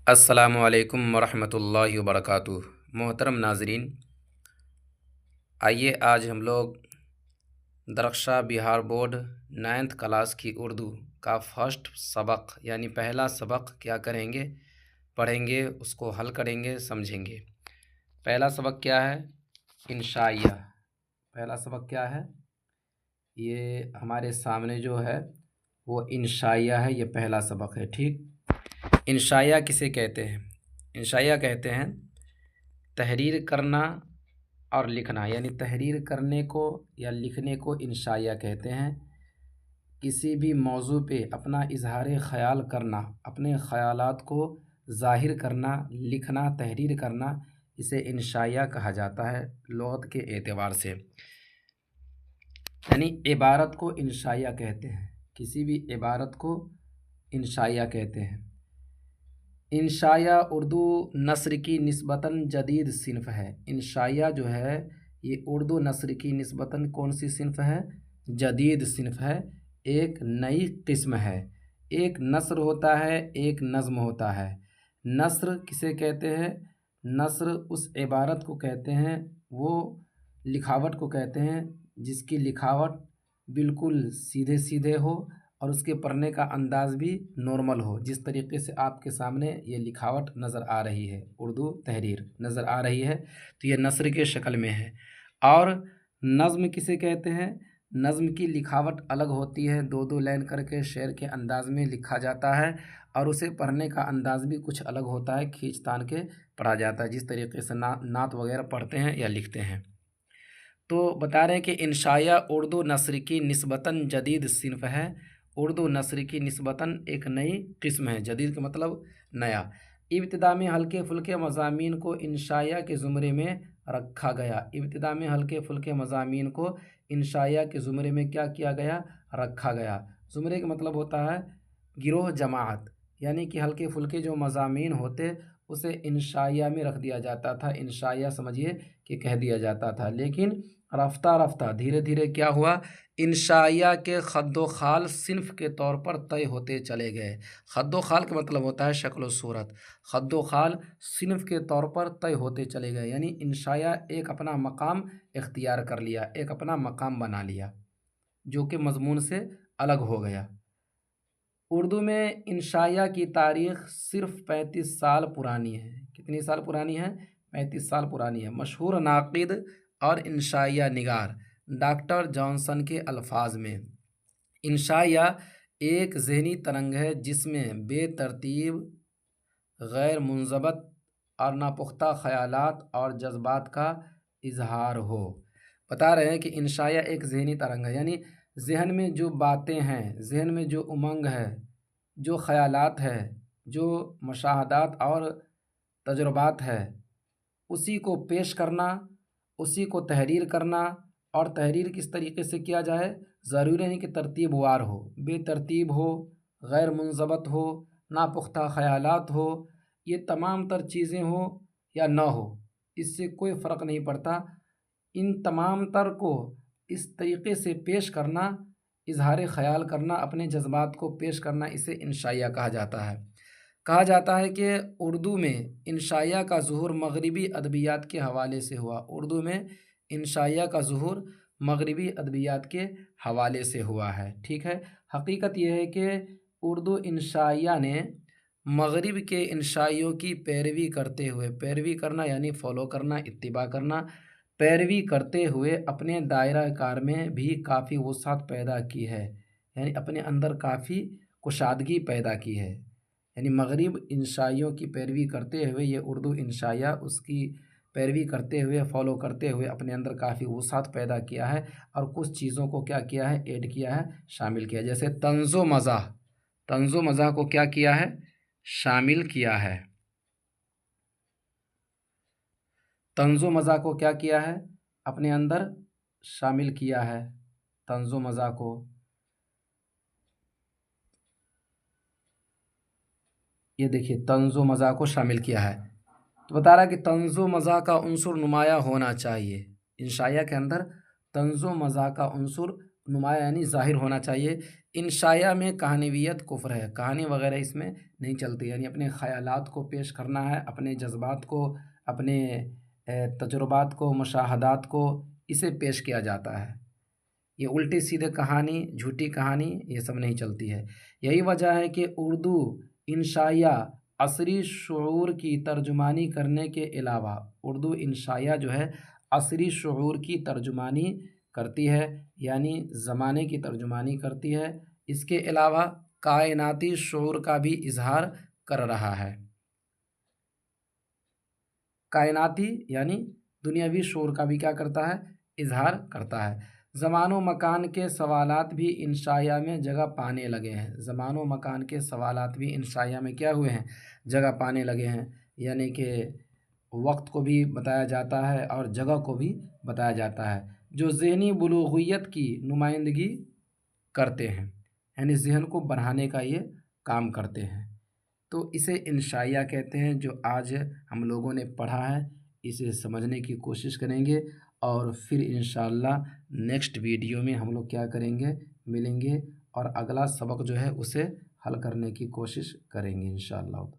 السلام علیکم ورحمۃ اللہ وبرکاتہ۔ محترم ناظرین، آئیے آج ہم لوگ درخشاں بہار بورڈ 9th کلاس کی اردو کا فرسٹ سبق یعنی پہلا سبق کیا کریں گے، پڑھیں گے، اس کو حل کریں گے، سمجھیں گے۔ پہلا سبق کیا ہے؟ انشائیہ۔ پہلا سبق کیا ہے؟ یہ ہمارے سامنے جو ہے وہ انشائیہ ہے، یہ پہلا سبق ہے، ٹھیک۔ انشائیہ کسے کہتے ہیں؟ انشائیہ کہتے ہیں تحریر کرنا اور لکھنا، یعنی تحریر کرنے کو یا لکھنے کو انشائیہ کہتے ہیں۔ کسی بھی موضوع پہ اپنا اظہار خیال کرنا، اپنے خیالات کو ظاہر کرنا، لکھنا، تحریر کرنا، اسے انشائیہ کہا جاتا ہے لغت کے اعتبار سے۔ یعنی عبارت کو انشائیہ کہتے ہیں، کسی بھی عبارت کو انشائیہ کہتے ہیں۔ انشائیہ اردو نثر کی نسبتاً جدید صنف ہے۔ انشائیہ جو ہے یہ اردو نثر کی نسبتاً کون سی صنف ہے؟ جدید صنف ہے، ایک نئی قسم ہے۔ ایک نثر ہوتا ہے، ایک نظم ہوتا ہے۔ نثر کسے کہتے ہیں؟ نثر اس عبارت کو کہتے ہیں، وہ لکھاوٹ کو کہتے ہیں جس کی لکھاوٹ بالکل سیدھے سیدھے ہو اور اس کے پڑھنے کا انداز بھی نارمل ہو۔ جس طریقے سے آپ کے سامنے یہ لکھاوٹ نظر آ رہی ہے، اردو تحریر نظر آ رہی ہے، تو یہ نثر کے شکل میں ہے۔ اور نظم کسے کہتے ہیں؟ نظم کی لکھاوٹ الگ ہوتی ہے، دو دو لائن کر کے شعر کے انداز میں لکھا جاتا ہے، اور اسے پڑھنے کا انداز بھی کچھ الگ ہوتا ہے، کھینچ تان کے پڑھا جاتا ہے، جس طریقے سے نعت وغیرہ پڑھتے ہیں یا لکھتے ہیں۔ تو بتا رہے ہیں کہ انشائیہ اردو نثر کی نسبتاً جدید صنف ہے، اردو نثر کی نسبتاً ایک نئی قسم ہے۔ جدید کا مطلب نیا۔ ابتدا میں ہلکے پھلکے مضامین کو انشائیہ کے زمرے میں رکھا گیا۔ ابتدا میں ہلکے پھلکے مضامین کو انشائیہ کے زمرے میں کیا کیا گیا؟ رکھا گیا۔ زمرے کا مطلب ہوتا ہے گروہ، جماعت، یعنی کہ ہلکے پھلکے جو مضامین ہوتے اسے انشائیہ میں رکھ دیا جاتا تھا، انشائیہ سمجھیے کہ کہہ دیا جاتا تھا۔ لیکن رفتہ رفتہ دھیرے دھیرے کیا ہوا؟ انشائیہ کے خد و خال صنف کے طور پر طے ہوتے چلے گئے۔ خد و خال کا مطلب ہوتا ہے شکل و صورت، خد و خال صنف کے طور پر طے ہوتے چلے گئے، یعنی انشائیہ ایک اپنا مقام اختیار کر لیا، ایک اپنا مقام بنا لیا جو کہ مضمون سے الگ ہو گیا۔ اردو میں انشائیہ کی تاریخ صرف 35 سال پرانی ہے۔ کتنی سال پرانی ہے؟ 35 سال پرانی ہے۔ مشہور ناقد اور انشائیہ نگار ڈاکٹر جانسن کے الفاظ میں انشائیہ ایک ذہنی ترنگ ہے جس میں بے ترتیب، غیر منضبط اور ناپختہ خیالات اور جذبات کا اظہار ہو۔ بتا رہے ہیں کہ انشائیہ ایک ذہنی ترنگ ہے، یعنی ذہن میں جو باتیں ہیں، ذہن میں جو امنگ ہے، جو خیالات ہے، جو مشاہدات اور تجربات ہے، اسی کو پیش کرنا، اسی کو تحریر کرنا۔ اور تحریر کس طریقے سے کیا جائے؟ ضروری نہیں کہ ترتیب وار ہو، بے ترتیب ہو، غیر منضبط ہو، ناپختہ خیالات ہو، یہ تمام تر چیزیں ہو یا نہ ہو، اس سے کوئی فرق نہیں پڑتا۔ ان تمام تر کو اس طریقے سے پیش کرنا، اظہار خیال کرنا، اپنے جذبات کو پیش کرنا، اسے انشائیہ کہا جاتا ہے۔ کہا جاتا ہے کہ اردو میں انشائیہ کا ظہور مغربی ادبیات کے حوالے سے ہوا۔ اردو میں انشائیہ کا ظہور مغربی ادبیات کے حوالے سے ہوا ہے، ٹھیک ہے۔ حقیقت یہ ہے کہ اردو انشائیہ نے مغرب کے انشائیوں کی پیروی کرتے ہوئے، پیروی کرنا یعنی فالو کرنا، اتباع کرنا، پیروی کرتے ہوئے اپنے دائرہ کار میں بھی کافی وسعت پیدا کی ہے، یعنی اپنے اندر کافی کشادگی پیدا کی ہے۔ یعنی مغرب انشائیوں کی پیروی کرتے ہوئے یہ اردو انشائیہ اس کی پیروی کرتے ہوئے، فالو کرتے ہوئے اپنے اندر کافی وسعت پیدا کیا ہے، اور کچھ چیزوں کو کیا کیا ہے؟ ایڈ کیا ہے، شامل کیا ہے۔ جیسے طنز و مزاح، طنز و مزاح کو کیا کیا ہے؟ شامل کیا ہے۔ طنز و مزاح کو کیا کیا ہے؟ اپنے اندر شامل کیا ہے، طنز و مزاح کو۔ یہ دیکھیے طنز و مزاح کو شامل کیا ہے، تو بتا رہا ہے کہ طنز و مزاح کا عنصر نمایاں ہونا چاہیے۔ انشائیہ کے اندر طنز و مزاح کا عنصر نمایاں یعنی ظاہر ہونا چاہیے۔ انشائیہ میں کہانویت کفر ہے، کہانی وغیرہ اس میں نہیں چلتی، یعنی اپنے خیالات کو پیش کرنا ہے، اپنے جذبات کو، اپنے تجربات کو، مشاہدات کو، اسے پیش کیا جاتا ہے۔ یہ الٹی سیدھے کہانی، جھوٹی کہانی، یہ سب نہیں چلتی ہے۔ یہی وجہ ہے کہ اردو انشائیہ عصری شعور کی ترجمانی کرنے کے علاوہ، اردو انشائیہ جو ہے عصری شعور کی ترجمانی کرتی ہے، یعنی زمانے کی ترجمانی کرتی ہے، اس کے علاوہ کائناتی شعور کا بھی اظہار کر رہا ہے۔ کائناتی یعنی دنیاوی شعور کا بھی کیا کرتا ہے؟ اظہار کرتا ہے۔ زمان و مکان کے سوالات بھی انشائیہ میں جگہ پانے لگے ہیں، زمان و مکان کے سوالات بھی انشائیہ میں کیا ہوئے ہیں؟ جگہ پانے لگے ہیں، یعنی کہ وقت کو بھی بتایا جاتا ہے اور جگہ کو بھی بتایا جاتا ہے، جو ذہنی بلوغیت کی نمائندگی کرتے ہیں، یعنی ذہن کو بڑھانے کا یہ کام کرتے ہیں۔ تو اسے انشائیہ کہتے ہیں۔ جو آج ہم لوگوں نے پڑھا ہے اسے سمجھنے کی کوشش کریں گے، اور پھر انشاءاللہ نیکسٹ ویڈیو میں ہم لوگ کیا کریں گے؟ ملیں گے اور اگلا سبق جو ہے اسے حل کرنے کی کوشش کریں گے انشاءاللہ۔